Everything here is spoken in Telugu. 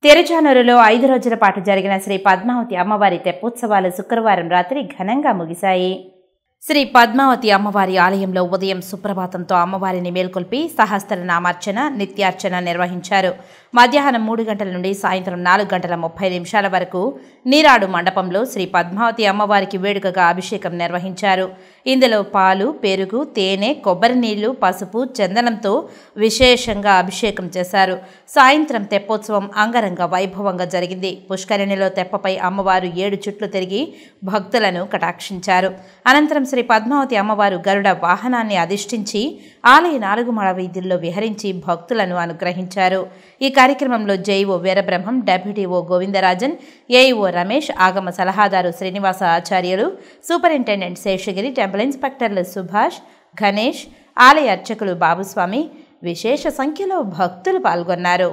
తిరుచానూరులో 5 రోజుల పాటు జరిగిన శ్రీ పద్మావతి అమ్మవారి తెప్పోత్సవాలు శుక్రవారం రాత్రి ఘనంగా ముగిశాయి. శ్రీ పద్మావతి అమ్మవారి ఆలయంలో ఉదయం సుప్రభాతంతో అమ్మవారిని మేల్కొల్పి సహస్రనామార్చన, నిత్యార్చన నిర్వహించారు. మధ్యాహ్నం 3 గంటల నుండి సాయంత్రం 4:30 వరకు నీరాడు మండపంలో శ్రీ పద్మావతి అమ్మవారికి వేడుకగా అభిషేకం నిర్వహించారు. ఇందులో పాలు, పెరుగు, తేనె, కొబ్బరి నీళ్లు, పసుపు, చందనంతో విశేషంగా అభిషేకం చేశారు. సాయంత్రం తెప్పోత్సవం అంగరంగ వైభవంగా జరిగింది. పుష్కరిణిలో తెప్పపై అమ్మవారు 7 చుట్లు తిరిగి భక్తులను కటాక్షించారు. అనంతరం శ్రీ పద్మావతి అమ్మవారు గరుడ వాహనాన్ని అధిష్ఠించి ఆలయ 4 మాడ వీధుల్లో విహరించి భక్తులను అనుగ్రహించారు. ఈ కార్యక్రమంలో జేఈఓ వీరబ్రహ్మం, డెప్యూటీఓ గోవిందరాజన్, ఏఈఓ రమేష్, ఆగమ సలహాదారు శ్రీనివాస ఆచార్యులు, సూపరింటెండెంట్ శేషగిరి, టెంపుల్ ఇన్స్పెక్టర్లు సుభాష్, గణేష్, ఆలయ అర్చకులు బాబుస్వామి, విశేష సంఖ్యలో భక్తులు పాల్గొన్నారు.